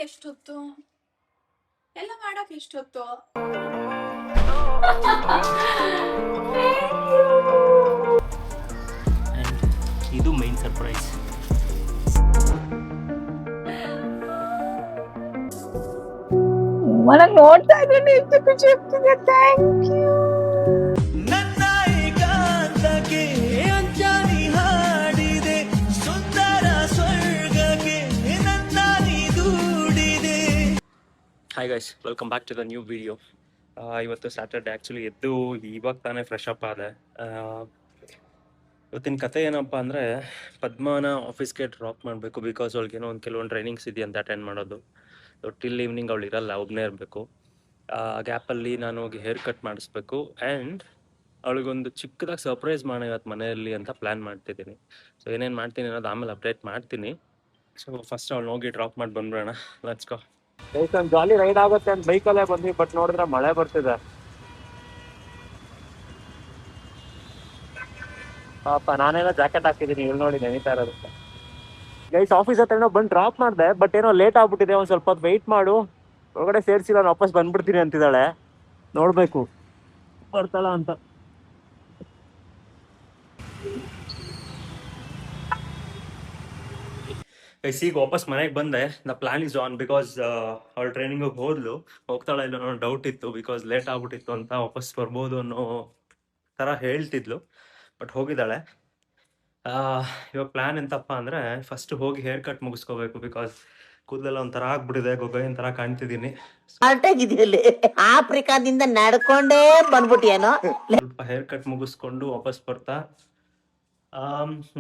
ಎಷ್ಟೊತ್ತು ಎಲ್ಲ ಮಾಡಕ್ ಎಷ್ಟೊತ್ತು ಇದು ಮೈನ್ ಸರ್ಪ್ರೈಸ್. मला ನೋಡ್ತಾ ಇದ್ರೆ ಎಷ್ಟು ಖುಷಿ ಆಗ್ತಿದೆ. Thank you. ನನ್ನ ಏಕಾಂತಕ್ಕೆ ಅಂಜಲಿ ಹಾಡಿದೆ, ಸುಂದರ ಸ್ವರ್ಗಕ್ಕೆ ನನ್ನ ನೀ ದೂಡಿದೆ. Hi guys, welcome back to the new video. ಇವತ್ತು ಸ್ಯಾಟರ್ಡೆ. ಆ್ಯಕ್ಚುಲಿ ಎದ್ದು ಇವಾಗ ತಾನೇ ಫ್ರೆಶ್ ಅಪ್ ಆದೆ. ಇವತ್ತಿನ ಕತೆ ಏನಪ್ಪ ಅಂದರೆ, ಪದ್ಮನ ಆಫೀಸ್ಗೆ ಡ್ರಾಪ್ ಮಾಡಬೇಕು. ಬಿಕಾಸ್ ಅವಳಿಗೇನೋ ಒಂದು ಕೆಲವೊಂದು ಟ್ರೈನಿಂಗ್ಸ್ ಇದೆಯಂತ ಅಟೆಂಡ್ ಮಾಡೋದು. ಟಿಲ್ ಈವ್ನಿಂಗ್ ಅವಳು ಇರಲ್ಲ, ಒಬ್ಬನೇ ಇರಬೇಕು. ಗ್ಯಾಪಲ್ಲಿ ನಾನು ಹೋಗಿ ಹೇರ್ ಕಟ್ ಮಾಡಿಸ್ಬೇಕು. ಆ್ಯಂಡ್ ಅವಳಿಗೊಂದು ಚಿಕ್ಕದಾಗಿ ಸರ್ಪ್ರೈಸ್ ಮಾಡೋಣ ಇವತ್ತು ಮನೆಯಲ್ಲಿ ಅಂತ ಪ್ಲ್ಯಾನ್ ಮಾಡ್ತಿದ್ದೀನಿ. ಸೊ ಏನೇನು ಮಾಡ್ತೀನಿ ಅನ್ನೋದು ಆಮೇಲೆ ಅಪ್ಡೇಟ್ ಮಾಡ್ತೀನಿ. ಸೊ ಫಸ್ಟ್ ಅವಳು ಹೋಗಿ ಡ್ರಾಪ್ ಮಾಡಿ ಬಂದ್ಬಿಡೋಣ. Let's go. ಒಂದು ಜಾಲಿ ರೈಡ್ ಆಗುತ್ತೆ ಅಂತ ಬೈಕಲ್ಲೇ ಬಂದ್ವಿ, ಬಟ್ ನೋಡಿದ್ರೆ ಮಳೆ ಬರ್ತಿದೆ. ಪಾಪ ನಾನೇನೋ ಜಾಕೆಟ್ ಹಾಕಿದ್ದೀನಿ, ಇಲ್ಲಿ ನೋಡಿ ನೆನೀತಾ ಇರೋದು. ಗೈಸ್, ಆಫೀಸ್ ಹತ್ರ ಏನೋ ಬಂದು ಡ್ರಾಪ್ ಮಾಡಿದೆ, ಬಟ್ ಏನೋ ಲೇಟ್ ಆಗ್ಬಿಟ್ಟಿದೆ. ಒಂದು ಸ್ವಲ್ಪ ಹೊತ್ತು ವೆಯ್ಟ್ ಮಾಡು, ಒಳಗಡೆ ಸೇರಿಸಿ ನಾನು ವಾಪಸ್ ಬಂದ್ಬಿಡ್ತೀನಿ ಅಂತಿದ್ದಾಳೆ. ನೋಡಬೇಕು ಬರ್ತಾಳ ಅಂತ. ಗೈಸ್, ಈಗ ವಾಪಸ್ ಮನೆಗೆ ಬಂದೆ. The plan is on. Because ಅವಳು ಟ್ರೈನಿಂಗಿಗೆ ಹೋಗ್ತಾಳೆ ಇಲ್ಲ ಅನ್ನೋ ಡೌಟ್ ಇತ್ತು. ಬಿಕಾಸ್ ಲೇಟ್ ಆಗ್ಬಿಟ್ಟಿತ್ತು ಅಂತ, ವಾಪಸ್ ಬರ್ಬೋದು ಅನ್ನೋ ಥರ ಹೇಳ್ತಿದ್ಲು. ಬಟ್ ಹೋಗಿದ್ದಾಳೆ. ಇವಾಗ ಪ್ಲ್ಯಾನ್ ಎಂತಪ್ಪ ಅಂದರೆ, ಫಸ್ಟ್ ಹೋಗಿ ಹೇರ್ ಕಟ್ ಮುಗಿಸ್ಕೋಬೇಕು. ಬಿಕಾಸ್ ಕೂದಲೆಲ್ಲ ಒಂಥರ ಆಗ್ಬಿಟ್ಟಿದೆ, ಗೊಗ್ಗೈನ್ ಥರ ಕಾಣ್ತಿದ್ದೀನಿ. ಆಗಿದೆಯಲ್ಲಿ ಆಫ್ರಿಕಾದಿಂದ ನಡ್ಕೊಂಡೇ ಬಂದ್ಬಿಟ್ಟಿಯೇನೋ. ಸ್ವಲ್ಪ ಹೇರ್ ಕಟ್ ಮುಗಿಸ್ಕೊಂಡು ವಾಪಸ್ ಬರ್ತಾ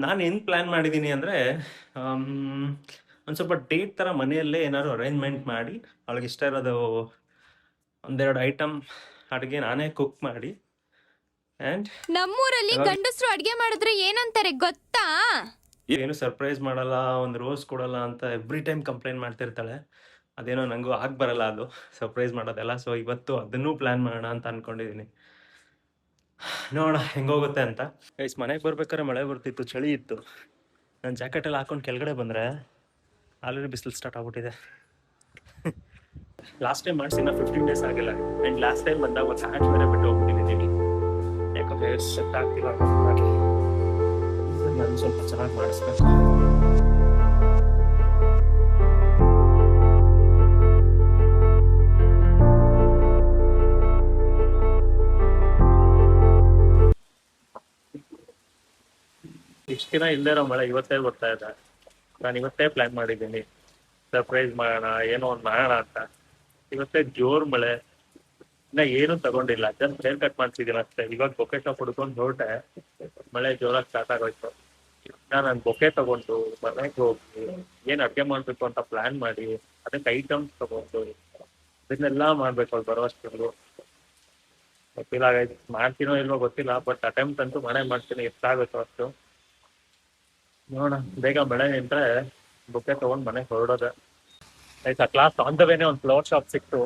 ನಾನು ಏನು ಪ್ಲ್ಯಾನ್ ಮಾಡಿದ್ದೀನಿ ಅಂದರೆ, ಒಂದು ಸ್ವಲ್ಪ ಡೇಟ್ ಥರ ಮನೆಯಲ್ಲೇ ಏನಾದ್ರು ಅರೇಂಜ್ಮೆಂಟ್ ಮಾಡಿ, ಅವಳಿಗೆ ಇಷ್ಟ ಇರೋದು ಒಂದೆರಡು ಐಟಮ್ ಅಡುಗೆ ನಾನೇ ಕುಕ್ ಮಾಡಿ. ಆ್ಯಂಡ್ ನಮ್ಮೂರಲ್ಲಿ ಗಂಡಸರು ಅಡ್ಗೆ ಮಾಡಿದ್ರೆ ಏನಂತಾರೆ ಗೊತ್ತಾ? ಏನು ಸರ್ಪ್ರೈಸ್ ಮಾಡಲ್ಲ, ಒಂದು ರೋಸ್ ಕೊಡಲ್ಲ ಅಂತ ಎವ್ರಿ ಟೈಮ್ ಕಂಪ್ಲೇಂಟ್ ಮಾಡ್ತಿರ್ತಾಳೆ. ಅದೇನೋ ನನಗೂ ಆಗಿ ಬರಲ್ಲ ಅದು ಸರ್ಪ್ರೈಸ್ ಮಾಡೋದೆಲ್ಲ. ಸೊ ಇವತ್ತು ಅದನ್ನೂ ಪ್ಲ್ಯಾನ್ ಮಾಡೋಣ ಅಂತ ಅಂದ್ಕೊಂಡಿದ್ದೀನಿ. ನೋಡೋಣ ಹೆಂಗೋಗುತ್ತೆ ಅಂತ. ಗೈಸ್, ಮನೆಗೆ ಬರ್ಬೇಕಾದ್ರೆ ಮಳೆ ಬರ್ತಿತ್ತು, ಚಳಿ ಇತ್ತು. ನಾನು ಜಾಕೆಟೆಲ್ಲ ಹಾಕೊಂಡು ಕೆಳಗಡೆ ಬಂದರೆ ಆಲ್ರೆಡಿ ಬಿಸಿಲು ಸ್ಟಾರ್ಟ್ ಆಗ್ಬಿಟ್ಟಿದೆ. ಲಾಸ್ಟ್ ಟೈಮ್ ಮಾಡಿಸಿ ಇನ್ನೂ 15 days ಆಗಿಲ್ಲ. ಆ್ಯಂಡ್ ಲಾಸ್ಟ್ ಟೈಮ್ ಬಂದಾಗ ಒಂದು ಹ್ಯಾಟ್ ಬೇರೆ ಬಿಟ್ಟು ಹೋಗ್ಬಿಟ್ಟಿದ್ದೀನಿ. ಯಾಕೋ ಹೇರ್ ಸೆಟ್ ಆಗ್ತಿಲ್ಲ. ನಾನು ಸ್ವಲ್ಪ ಚೆನ್ನಾಗಿ ಮಾಡಿಸ್ಬೇಕು. ಇಷ್ಟು ದಿನ ಇಲ್ಲದೇ ಇರೋ ಮಳೆ ಇವತ್ತೇ ಬರ್ತಾ ಇದೆ. ನಾನು ಇವತ್ತೇ ಪ್ಲ್ಯಾನ್ ಮಾಡಿದ್ದೀನಿ ಸರ್ಪ್ರೈಸ್ ಮಾಡೋಣ, ಏನೋ ಒಂದು ಮಾಡೋಣ ಅಂತ. ಇವತ್ತೇ ಜೋರು ಮಳೆ. ಇನ್ನ ಏನು ತಗೊಂಡಿಲ್ಲ, ಜಸ್ಟ್ ಹೇರ್ ಕಟ್ ಮಾಡ್ತಿದ್ದೀನಿ ಅಷ್ಟೇ. ಇವಾಗ ಬೊಕೆ ಶಾಪ್ ಹುಡ್ಕೊಂಡು ಹೊರಟೆ, ಮಳೆ ಜೋರಾಗಿ ಸ್ಟಾರ್ಟ್ ಆಗೋಯ್ತು. ನಾನು ಬೊಕೆ ತಗೊಂಡು ಮನೆಗೆ ಹೋಗಿ ಏನು ಅಡುಗೆ ಮಾಡಬೇಕು ಅಂತ ಪ್ಲ್ಯಾನ್ ಮಾಡಿ, ಅದಕ್ಕೆ ಐಟಮ್ಸ್ ತಗೊಂಡು ಅದನ್ನೆಲ್ಲ ಮಾಡ್ಬೇಕು ಅವ್ರು ಬರೋವಷ್ಟು. ಗೊತ್ತಿಲ್ಲ ಮಾಡ್ತೀನೋ ಇಲ್ವೋ ಗೊತ್ತಿಲ್ಲ, ಬಟ್ ಅಟೆಂಪ್ಟ್ ಅಂತೂ ಮನೆ ಮಾಡ್ತೀನಿ. ಎಷ್ಟಾಗುತ್ತೋ ಅಷ್ಟು ನೋಡೋಣ. ಬೇಗ ಮಳೆ ನಿಂತರೆ ಬೊಕ್ಕೆ ತೊಗೊಂಡು ಮನೆಗೆ ಹೊರಡೋದೆ. ಆಯ್ತು, ಆ ಕ್ಲಾಸ್ ಆನ್ ದ ವೇನೆ ಒಂದು ಫ್ಲವರ್ ಶಾಪ್ ಸಿಕ್ತು.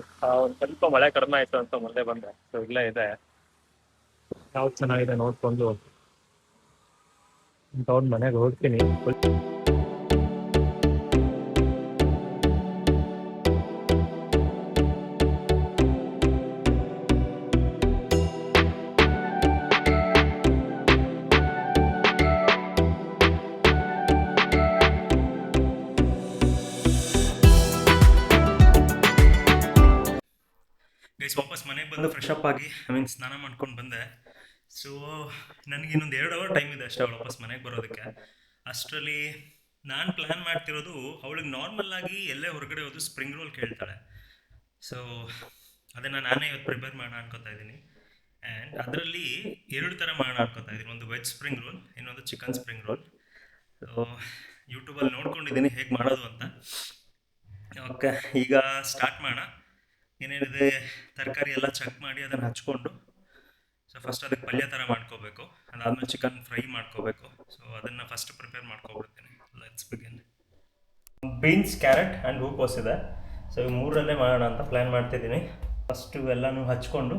ಒಂದು ಸ್ವಲ್ಪ ಮಳೆ ಕಡಿಮೆ ಆಯಿತು ಅಂತ ಮುಂದೆ ಬಂದೆ. ಸೊ ಇಲ್ಲೇ ಇದೆ, ಯಾವ್ದು ಚೆನ್ನಾಗಿದೆ ನೋಡ್ಕೊಂಡು ತಗೊಂಡು ಮನೆಗೆ ಹೋಗ್ತೀನಿ. ಗೈಸ್, ವಾಪಸ್ ಮನೆಗೆ ಬಂದು ಫ್ರೆಶ್ ಅಪ್ ಆಗಿ ಸ್ನಾನ ಮಾಡ್ಕೊಂಡು ಬಂದೆ. ಸೊ ನನಗೆ ಇನ್ನೊಂದು 2 hour ಟೈಮ್ ಇದೆ ಅಷ್ಟೇ ಅವಳು ವಾಪಸ್ ಮನೆಗೆ ಬರೋದಕ್ಕೆ. ಅಷ್ಟರಲ್ಲಿ ನಾನು ಪ್ಲ್ಯಾನ್ ಮಾಡ್ತಿರೋದು, ಅವಳಿಗೆ ನಾರ್ಮಲ್ ಆಗಿ ಎಲ್ಲೇ ಹೊರಗಡೆ ಹೋದು ಸ್ಪ್ರಿಂಗ್ ರೋಲ್ ಕೇಳ್ತಾಳೆ. ಸೊ ಅದನ್ನು ನಾನೇ ಇವತ್ತು ಪ್ರಿಪೇರ್ ಮಾಡೋಣ ಅನ್ಕೋತಾ ಇದ್ದೀನಿ. ಆ್ಯಂಡ್ ಅದರಲ್ಲಿ 2 ಥರ ಮಾಡೋಣ ಅನ್ಕೋತಾ ಇದ್ದೀನಿ. ಒಂದು ವೆಜ್ ಸ್ಪ್ರಿಂಗ್ ರೋಲ್, ಇನ್ನೊಂದು ಚಿಕನ್ ಸ್ಪ್ರಿಂಗ್ ರೋಲ್. ಸೊ ಯೂಟ್ಯೂಬಲ್ಲಿ ನೋಡ್ಕೊಂಡಿದ್ದೀನಿ ಹೇಗೆ ಮಾಡೋದು ಅಂತ. ಓಕೆ, ಈಗ ಸ್ಟಾರ್ಟ್ ಮಾಡೋಣ. ಏನೇನಿದೆ ತರಕಾರಿ ಎಲ್ಲ ಚೆಕ್ ಮಾಡಿ ಅದನ್ನು ಹಚ್ಕೊಂಡು, ಸೊ ಫಸ್ಟ್ ಅದಕ್ಕೆ ಪಲ್ಯ ಥರ ಮಾಡ್ಕೋಬೇಕು. ಅದಾದಮೇಲೆ ಚಿಕನ್ ಫ್ರೈ ಮಾಡ್ಕೋಬೇಕು. ಸೊ ಅದನ್ನು ಫಸ್ಟ್ ಪ್ರಿಪೇರ್ ಮಾಡ್ಕೊಬಿಡ್ತೀನಿ. Let's begin. Beans, carrot and ಹೂಕೋಸ್ ಇದೆ. ಸೊ ಇವು 3ರಲ್ಲೇ ಮಾಡೋಣ ಅಂತ ಪ್ಲ್ಯಾನ್ ಮಾಡ್ತಿದ್ದೀನಿ. ಫಸ್ಟು ಎಲ್ಲನೂ ಹಚ್ಕೊಂಡು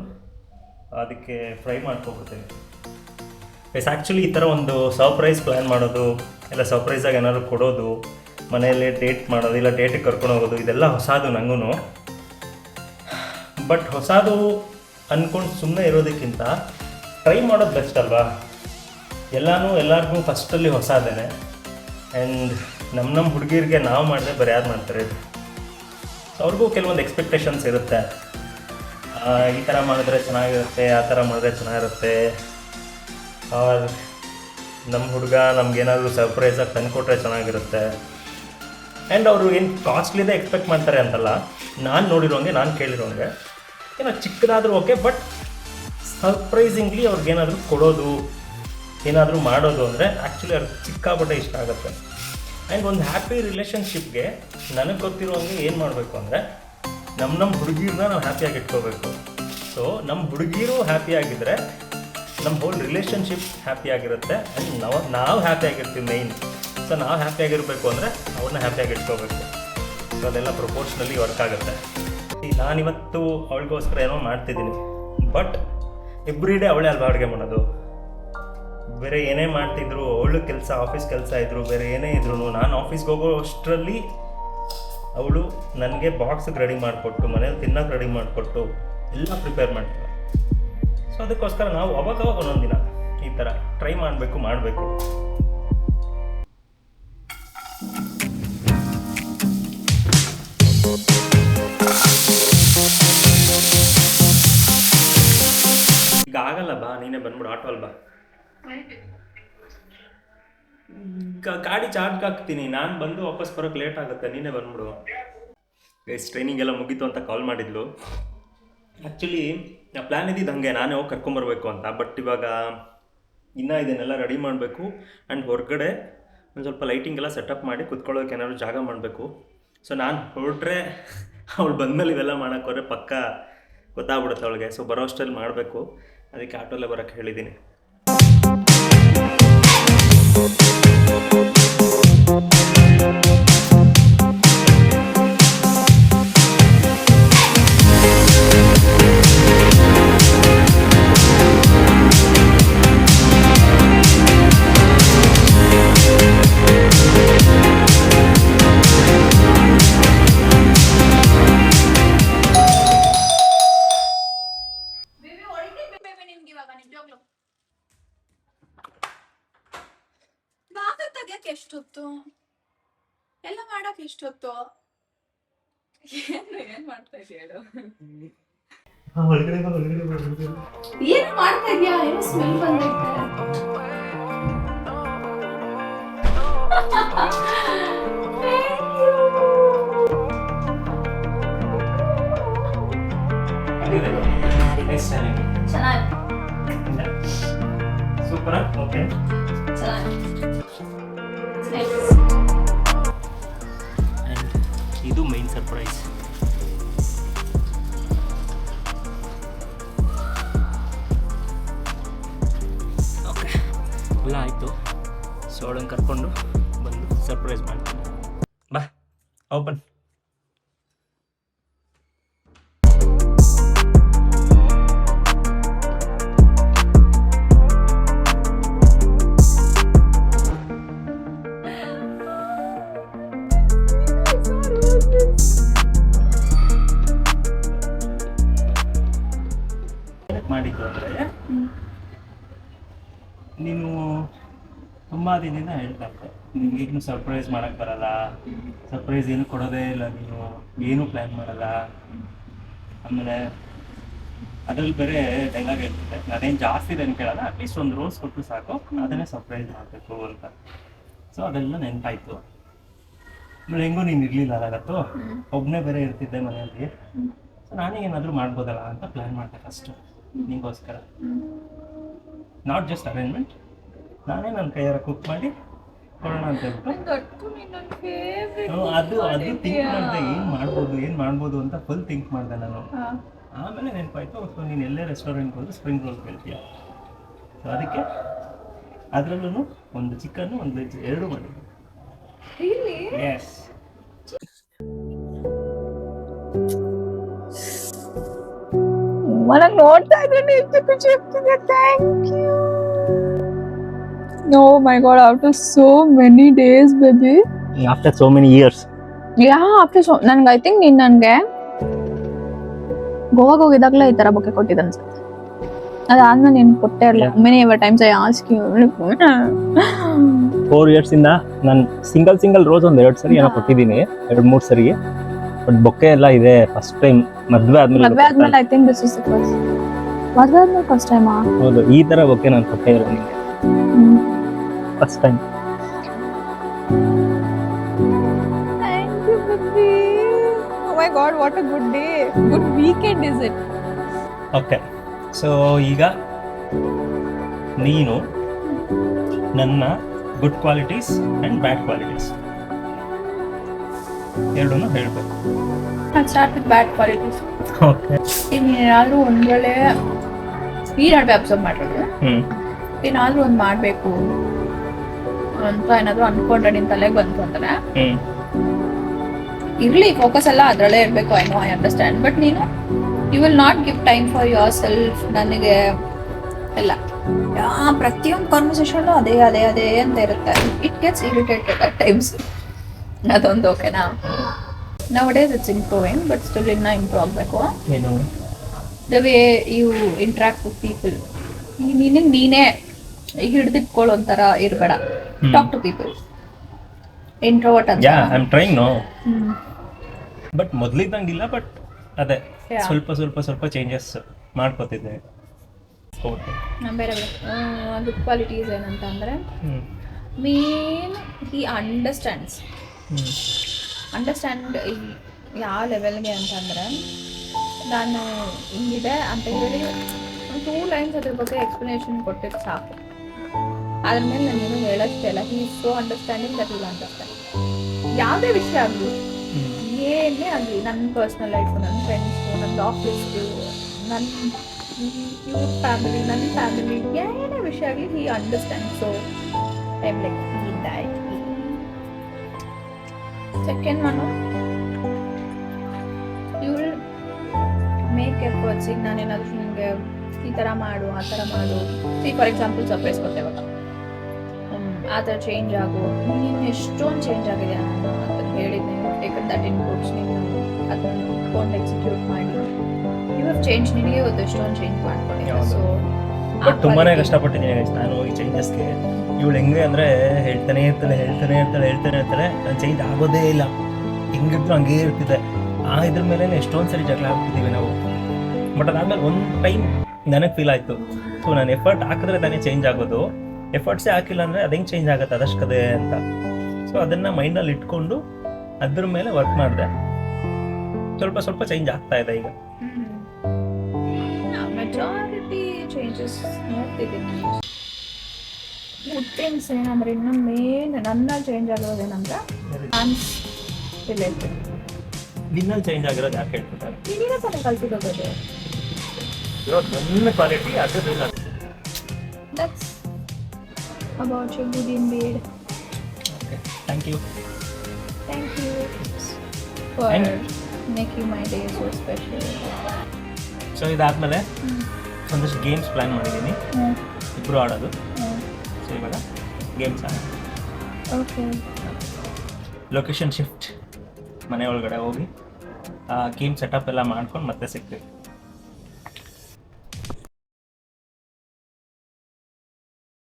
ಅದಕ್ಕೆ ಫ್ರೈ ಮಾಡ್ಕೊಬಿಡ್ತೀನಿ. ಆ್ಯಕ್ಚುಲಿ ಈ ಥರ ಒಂದು ಸರ್ಪ್ರೈಸ್ ಪ್ಲ್ಯಾನ್ ಮಾಡೋದು, ಇಲ್ಲ ಸರ್ಪ್ರೈಸಾಗಿ ಏನಾದ್ರು ಕೊಡೋದು ಮನೆಯಲ್ಲೇ ಡೇಟ್ ಮಾಡೋದು, ಇಲ್ಲ ಡೇಟಿಗೆ ಕರ್ಕೊಂಡು ಹೋಗೋದು, ಇದೆಲ್ಲ ಹೊಸದು ನನಗೂ. ಬಟ್ ಹೊಸದು ಅಂದ್ಕೊಂಡು ಸುಮ್ಮನೆ ಇರೋದಕ್ಕಿಂತ ಟ್ರೈ ಮಾಡೋದು ಬೆಸ್ಟ್ ಅಲ್ವಾ? ಎಲ್ಲರಿಗೂ ಫಸ್ಟಲ್ಲಿ ಹೊಸದೇನೆ. ಆ್ಯಂಡ್ ನಮ್ಮ ಹುಡುಗಿರಿಗೆ ನಾವು ಮಾಡಿದ್ರೆ ಬರೀ ಯಾರು ಮಾಡ್ತಾರೆ? ಅವ್ರಿಗೂ ಕೆಲವೊಂದು ಎಕ್ಸ್ಪೆಕ್ಟೇಷನ್ಸ್ ಇರುತ್ತೆ. ಈ ಥರ ಮಾಡಿದ್ರೆ ಚೆನ್ನಾಗಿರುತ್ತೆ, ಆ ಥರ ಮಾಡಿದ್ರೆ ಚೆನ್ನಾಗಿರುತ್ತೆ. ನಮ್ಮ ಹುಡುಗ ನಮಗೇನಾದರೂ ಸರ್ಪ್ರೈಸಾಗಿ ತಂದುಕೊಟ್ರೆ ಚೆನ್ನಾಗಿರುತ್ತೆ. ಆ್ಯಂಡ್ ಅವರು ಏನು ಕಾಸ್ಟ್ಲಿದೆ ಎಕ್ಸ್ಪೆಕ್ಟ್ ಮಾಡ್ತಾರೆ ಅಂತಲ್ಲ, ನಾನು ನೋಡಿರೋಂಗೆ, ನಾನು ಕೇಳಿರೋಂಗೆ ಏನೋ ಚಿಕ್ಕದಾದರೂ ಓಕೆ, ಬಟ್ ಸರ್ಪ್ರೈಸಿಂಗ್ಲಿ ಅವ್ರಿಗೇನಾದರೂ ಕೊಡೋದು, ಏನಾದರೂ ಮಾಡೋದು ಅಂದರೆ ಆ್ಯಕ್ಚುಲಿ ಅವ್ರಿಗೆ ಸಿಕ್ಕಾಪಟ್ಟೆ ಇಷ್ಟ ಆಗುತ್ತೆ. ಆ್ಯಂಡ್ ಒಂದು ಹ್ಯಾಪಿ ರಿಲೇಷನ್ಶಿಪ್ಗೆ ನನಗೆ ಗೊತ್ತಿರೋಂಗೆ ಏನು ಮಾಡಬೇಕು ಅಂದರೆ ನಮ್ಮ ಹುಡುಗಿರನ್ನ ನಾವು ಹ್ಯಾಪಿಯಾಗಿ ಇಟ್ಕೋಬೇಕು. ಸೊ ನಮ್ಮ ಹುಡುಗಿರು ಹ್ಯಾಪಿಯಾಗಿದ್ದರೆ ನಮ್ಮ ಹೋಲ್ ರಿಲೇಷನ್ಶಿಪ್ ಹ್ಯಾಪಿಯಾಗಿರುತ್ತೆ. ಆ್ಯಂಡ್ ನಾವು ಹ್ಯಾಪಿಯಾಗಿರ್ತೀವಿ ಮೇಯ್ನ್. ಸೊ ನಾವು ಹ್ಯಾಪಿಯಾಗಿರಬೇಕು ಅಂದರೆ ಅವ್ರನ್ನ ಹ್ಯಾಪಿಯಾಗಿ ಇಟ್ಕೋಬೇಕು. ಸೊ ಅದೆಲ್ಲ ಪ್ರಪೋರ್ಷ್ನಲಿ ವರ್ಕ್ ಆಗುತ್ತೆ. ನಾನಿವತ್ತು ಅವಳಿಗೋಸ್ಕರ ಏನೋ ಮಾಡ್ತಿದ್ದೀನಿ, ಬಟ್ ಎವ್ರಿ ಡೇ ಅವಳೇ ಅಲ್ವಾ ಅಡುಗೆ ಮಾಡೋದು. ಬೇರೆ ಏನೇ ಮಾಡ್ತಿದ್ರು, ಅವಳು ಕೆಲಸ, ಆಫೀಸ್ ಕೆಲಸ ಇದ್ದರು, ಬೇರೆ ಏನೇ ಇದ್ರು, ನಾನು ಆಫೀಸ್ಗೆ ಹೋಗೋ ಅಷ್ಟರಲ್ಲಿ ಅವಳು ನನಗೆ ಬಾಕ್ಸಿಗೆ ರೆಡಿ ಮಾಡಿಕೊಟ್ಟು, ಮನೇಲಿ ತಿನ್ನೋಕೆ ರೆಡಿ ಮಾಡಿಕೊಟ್ಟು ಎಲ್ಲ ಪ್ರಿಪೇರ್ ಮಾಡ್ತಾಳೆ. ಸೊ ಅದಕ್ಕೋಸ್ಕರ ನಾವು ಅವಾಗವಾಗ ಒಂದೊಂದು ದಿನ ಈ ಥರ ಟ್ರೈ ಮಾಡಬೇಕು. ಈಗ ಆಗಲ್ಲ, ಬಾ ನೀನೇ ಬಂದ್ಬಿಡು, ಆಟೋಲ್ಲಿ ಬಾ. ಗಾಡಿ ಚಾರ್ಜ್ ಹಾಕ್ತೀನಿ, ನಾನು ಬಂದು ವಾಪಸ್ ಬರೋಕ್ಕೆ ಲೇಟ್ ಆಗುತ್ತೆ, ನೀನೇ ಬಂದ್ಬಿಡು. ಗೈಸ್ ಟ್ರೈನಿಂಗ್ ಎಲ್ಲ ಮುಗೀತು ಅಂತ ಕಾಲ್ ಮಾಡಿದ್ಲು. ಆ್ಯಕ್ಚುಲಿ ಪ್ಲ್ಯಾನ್ ಇದ್ದಿದ್ದು ಹಾಗೆ ನಾನೇ ಹೋಗಿ ಕರ್ಕೊಂಬರ್ಬೇಕು ಅಂತ. ಬಟ್ ಇವಾಗ ಇನ್ನೂ ಇದನ್ನೆಲ್ಲ ರೆಡಿ ಮಾಡಬೇಕು. ಆ್ಯಂಡ್ ಹೊರಗಡೆ ಒಂದು ಸ್ವಲ್ಪ ಲೈಟಿಂಗ್ ಎಲ್ಲ ಸೆಟಪ್ ಮಾಡಿ ಕುತ್ಕೊಳ್ಳೋಕೆ ಏನಾದ್ರು ಜಾಗ ಮಾಡಬೇಕು. ಸೊ ನಾನು ಹೊರಟ್ರೆ ಅವಳು ಬಂದಮೇಲೆ ಇವೆಲ್ಲ ಮಾಡೋಕ್ಕೆ ಹೋದರೆ ಪಕ್ಕ ಗೊತ್ತಾಗ್ಬಿಡುತ್ತೆ ಅವಳಿಗೆ. ಸೊ ಬರೋ ಅಷ್ಟರಲ್ಲಿ ಮಾಡಬೇಕು, ಅದಕ್ಕೆ ಆಟೋಲ್ಲೇ ಬರೋಕ್ಕೆ ಹೇಳಿದ್ದೀನಿ. ನಿಮ್ಗೆ ಇವಾಗ ನಿಜವಾಗ್ಲು ಬಾಗಿಲು ತೆಗಿಯಕ್ಕೆ ಎಷ್ಟೊತ್ತು, ಎಲ್ಲ ಮಾಡಕ್ ಎಷ್ಟೊತ್ತು? ಏನ್ ಮಾಡ್ತಾ ಇದೀಯ ಹೇಳು? ಏನ್ ಮಾಡ್ತಾ ಇದೀಯಾ? ಏನೋ ಸ್ಮೆಲ್ ಬಂದೈತೆ. ಸೂಪರ್. ಓಕೆ, ಇದು ಮೈನ್ ಸರ್ಪ್ರೈಸ್. ಓಕೆ, ಎಲ್ಲ ಆಯಿತು. ಸೊ ಅವಳನ್ನು ಕರ್ಕೊಂಡು ಬಂದು ಸರ್ಪ್ರೈಸ್ ಮಾಡ್ತೀನಿ. ಬಾ, ಓಪನ್. ಮಾಡಿದ್ದು ಅಂದರೆ ನೀನು ತುಂಬ ದಿನದಿಂದ ಹೇಳ್ತಾ ಇದ್ದೆ ನಿಮ್ಗೆ ಈಗಲೂ ಸರ್ಪ್ರೈಸ್ ಮಾಡೋಕ್ಕೆ ಬರಲ್ಲ, ಸರ್ಪ್ರೈಸ್ ಏನು ಕೊಡೋದೇ ಇಲ್ಲ, ನೀನು ಏನೂ ಪ್ಲ್ಯಾನ್ ಮಾಡಲ್ಲ. ಆಮೇಲೆ ಅದ್ರಲ್ಲಿ ಬೇರೆ ಡೈಲಾಗ್ ಹೇಳ್ತಿದ್ದೆ, ನಾನೇನು ಜಾಸ್ತಿ ಏನು ಕೇಳಲ್ಲ, ಅಟ್ಲೀಸ್ಟ್ ಒಂದು ರೋಸ್ ಕೊಟ್ಟು ಸಾಕು, ಅದನ್ನೇ ಸರ್ಪ್ರೈಸ್ ಮಾಡಬೇಕು ಅಂತ. ಸೊ ಅದೆಲ್ಲ ನೆನಪಾಯಿತು. ಆಮೇಲೆ ಹೆಂಗೂ ನೀನು ಇರಲಿಲ್ಲ ಅದಾಗತ್ತು, ಒಬ್ಬನೇ ಬೇರೆ ಇರ್ತಿದ್ದೆ ಮನೆಯಲ್ಲಿ. ಸೊ ನಾನೇ ಏನಾದರೂ ಮಾಡ್ಬೋದಲ್ಲ ಅಂತ ಪ್ಲ್ಯಾನ್ ಮಾಡಿದೆ ಫಸ್ಟು ನಿಮಗೋಸ್ಕರ. ನಾಟ್ ಜಸ್ಟ್ ಅರೇಂಜ್ಮೆಂಟ್, ನಾನೇ ನನ್ನ ಕೈಯಾರ ಕುಕ್ ಮಾಡಿ ಕೊಡೋಣ ಅಂತ ಹೇಳ್ಬಿಟ್ಟು ಅದು ಥಿಂಕ್ ಮಾಡಿದೆ, ಏನು ಮಾಡ್ಬೋದು ಅಂತ ಫುಲ್ ಥಿಂಕ್ ಮಾಡಿದೆ ನಾನು. ಆಮೇಲೆ ನೆನಪಾಯಿತು, ಸೊ ನೀನು ಎಲ್ಲೇ ರೆಸ್ಟೋರೆಂಟ್ಗೆ ಹೋದ್ರೆ ಸ್ಪ್ರಿಂಗ್ ರೋಲ್ ಕೇಳ್ತೀಯ. ಸೊ ಅದಕ್ಕೆ ಅದರಲ್ಲೂ ಒಂದು ಚಿಕನ್ನು ಒಂದು ವೆಜ್ ಎರಡೂ ಮಾಡಿದ್ದೆ. ಎಸ್, ನನಗೆ ನೋಡ್ತಾ ಇದ್ರೆ ಎಷ್ಟು ಖುಷಿ ಆಗ್ತಿದೆ. Thank you. Oh my god, after so many days, baby. After so many years. Yeah after so ನನ್ಗೆ ಐ ಥಿಂಕ್ ನೀನ್ ನನ್ಗೆ ಗೋವಾಗ ಹೋಗಿದಾಗ್ಲೇ ಈ ತರ ಬೊಕ್ಕೆ ಕೊಟ್ಟಿದ್ದ ಅನ್ಸುತ್ತೆ. ಅದಾದ್ಮೇಲೆ ನೀನ್ ಕೊಟ್ಟೇ ಇರಲಿಲ್ಲ. Many ever times I ask you. 4 years ಇಂದ ನಾನು ಸಿಂಗಲ್ ರೋಸ್ ಒಂದು 2 ಸರಿ ಏನೋ ಕೊಟ್ಟಿದ್ದೀನಿ, 2-3 ಸರಿ. ಬಟ್ ಬೊಕ್ಕೆ ಎಲ್ಲ ಇದೆ ಫಸ್ಟ್ ಟೈಮ್ ಮದ್ವೆ ಆದ್ಮೇಲೆ. I think this is the first. ಮದ್ವೆ ಆದ್ಮೇಲೆ ಫಸ್ಟ್ ಟೈಮ್. ಹೌದು, ಈ ತರ ಬೊಕ್ಕೆ ನಾನು ಕೊಟ್ಟೇ ಇರೋ ನಿಮಗೆ first time. Thank you, baby. Oh my God, what a good day. Good weekend is it? Okay, so ಈಗ ನೀನು ನನ್ನ good qualities and bad qualities ಎರಡನ್ನೂ ಹೇಳಬೇಕು. I'll start with bad qualities. Okay. ಏನಾದರೂ ಒಂದ್ವೇಳೆ ಈ ನಡುವೆ ಅಬ್ಸರ್ವ್ ಮಾಡಿರೋದು, ಏನಾದರೂ ಒಂದು ಮಾಡಬೇಕು ಅಂತ ಏನಾದರೂ ಅನ್ಕೊಂಡ್ರೆ ನಿನ್ನ ತಲೆಗೆ ಬಂತು ಅಂತಾನೆ ಇರಲಿ, ಫೋಕಸ್ ಎಲ್ಲ ಅದರಲ್ಲೇ ಇರಬೇಕು. I understand. ಬಟ್ ನೀನು you will not give time for yourself. ನನಗೆ ಎಲ್ಲ ಪ್ರತಿಯೊಂದು ಕಾನ್ವರ್ಸೇಷನ್ ಅದೇ ಅದೇ ಅದೇ ಅಂತ ಇರುತ್ತೆ. It gets irritated at times. ಅದೊಂದು ಓಕೆನಾ. Nowadays it's improving, but still ಇನ್ನೂ ಇಂಪ್ರೂವ್ ಆಗಬೇಕು. ಏನು the way you interact with people. ನೀನೇ ಹಿಡಿದಿಟ್ಕೊಳ್ಳೋ ಒಂಥರ ಇರಬೇಡ. Talk to people. ಇಂಟ್ರೋವರ್ಟ್ ಅಂತ. Yeah I am trying no. But ಮೊದಲಿದ್ದಂಗಿಲ್ಲ, ಬಟ್ ಅದೇ ಸ್ವಲ್ಪ ಚೇಂಜಸ್ ಮಾಡ್ಕೋತಿದ್ದೆ. ಬೇರೆ ಗುಡ್ ಕ್ವಾಲಿಟೀಸ್ ಏನಂತ ಅಂದರೆ ಮೇನ್ ಹಿ ಅಂಡರ್ಸ್ಟ್ಯಾಂಡ್ ಯಾವ ಲೆವೆಲ್ಗೆ ಅಂತಂದರೆ, ನಾನು ಹಿಂಗಿದೆ ಅಂತ ಹೇಳಿ 2 lines ಅದ್ರ ಬಗ್ಗೆ ಎಕ್ಸ್ಪ್ಲನೇಷನ್ ಕೊಟ್ಟಿದ್ದು ಸಾಕು. ಅದ್ರ ಮೇಲೆ ನಾನೇನು ಹೇಳೋಷ್ಟೇ ಇಲ್ಲ. He is so understanding that will understand. ಯಾವುದೇ ವಿಷಯ ಆಗಲಿ, ಏನೇ ಆಗಲಿ, ನನ್ನ ಪರ್ಸ್ನಲ್ ಲೈಫು, ನನ್ನ ಫ್ರೆಂಡ್ಸು, ನನ್ನ ಆಫೀಸ್ದು, ನನ್ನ ಫ್ಯಾಮಿಲಿ, ಏನೇ ವಿಷಯ ಆಗಲಿ he understand. So I am like second one, you will make efforts. ಈಗ ನಾನೇನಾದರೂ ನಿಮಗೆ ಈ ಥರ ಮಾಡು, ಆ ಥರ ಮಾಡು. ಫಾರ್ ಎಕ್ಸಾಂಪಲ್ ಸರ್ಪ್ರೈಸ್ ಕೊಟ್ಟೆವಾಗ ಆ ಥರ ಚೇಂಜ್ ಆಗು, ನೀನು ಎಷ್ಟೊಂದು ಚೇಂಜ್ ಆಗಿದೆ ನಾನು ಅಂತ ಹೇಳಿದ್ದೆ. ಟೇಕನ್ ದಟ್ ಇನ್ಪುಟ್ಸ್, ನೀನು ಅದನ್ನು ಕೊಂಡು ಎಕ್ಸಿಕ್ಯೂಟ್ ಮಾಡಿ ಯು ಹ್ಯಾವ್ ಚೇಂಜ್. ನಿನಗೆ ಇವತ್ತು ಎಷ್ಟೊಂದು ಚೇಂಜ್ ಮಾಡ್ಕೊಂಡಿದ್ದೆ. ಸೊ ಬಟ್ ತುಂಬಾನೇ ಕಷ್ಟಪಟ್ಟಿದ್ದೀನಿ ನಾನು ಈ ಚೇಂಜಸ್ಗೆ. ಇವಳು ಹೆಂಗೆ ಅಂದರೆ ಹೇಳ್ತಾನೆ ಇರ್ತಾಳೆ, ನಾನು ಚೇಂಜ್ ಆಗೋದೇ ಇಲ್ಲ. ಹೆಂಗಿದ್ರು ಹಂಗೇ ಇರ್ತಿದ್ದೆ. ಇದ್ರ ಮೇಲೆ ಎಷ್ಟೊಂದು ಸರಿ ಜಗಳ ಆಗ್ತಿದ್ದೀವಿ ನಾವು. ಬಟ್ ಅದಾದ್ಮೇಲೆ ಒಂದು ಟೈಮ್ ನನಗೆ ಫೀಲ್ ಆಯಿತು, ಸೊ ನಾನು ಎಫರ್ಟ್ ಹಾಕಿದ್ರೆ ತಾನೇ ಚೇಂಜ್ ಆಗೋದು. ಎಫರ್ಟ್ಸೇ ಹಾಕಿಲ್ಲ ಅಂದರೆ ಅದು ಹೆಂಗೆ ಚೇಂಜ್ ಆಗುತ್ತೆ ಅದಷ್ಟೇ ಅಂತ. ಸೊ ಅದನ್ನು ಮೈಂಡಲ್ಲಿ ಇಟ್ಕೊಂಡು ಅದ್ರ ಮೇಲೆ ವರ್ಕ್ ಮಾಡಿದೆ. ಸ್ವಲ್ಪ ಚೇಂಜ್ ಆಗ್ತಾ ಇದೆ ಈಗ. ಮೆಜಾರಿಟಿ ಚೇಂಜಸ್ ನೋಡ್ತಿದ್ದೀನಿ. ಗುಡ್ ಥಿಂಗ್ಸ್ ಏನಂದ್ರೆ, ಇನ್ನು ಮೇನ್ ನನ್ನ ಚೇಂಜ್ ಆಗಿರೋದೇನಂದ್ರೆ ಡಾನ್ಸ್ ರಿಲೇಟೆಡ್. ನಿನ್ನಲ್ಲಿ ಚೇಂಜ್ ಆಗಿರೋದು ಯಾಕೆ ಹೇಳ್ತಿದ್ದಾರೆ? ನೀನೇ ತಾನೇ ಕಲ್ತಿರೋದು. ನನ್ನ ಕ್ವಾಲಿಟಿ ಅದು. That's about your good in bed. Okay, thank you for making my day so special. So ಇದಾದ್ಮೇಲೆ ಒಂದಷ್ಟು ಗೇಮ್ಸ್ ಪ್ಲ್ಯಾನ್ ಮಾಡಿದ್ದೀನಿ, ಇಬ್ಬರು ಆಡೋದು. ಸೊ ಇವಾಗ ಗೇಮ್ಸ್ ಓಕೆ. ಲೊಕೇಶನ್ ಶಿಫ್ಟ್, ಮನೆ ಒಳಗಡೆ ಹೋಗಿ ಗೇಮ್ ಸೆಟಪ್ ಎಲ್ಲ ಮಾಡ್ಕೊಂಡು ಮತ್ತೆ ಸಿಗ್ತೀವಿ.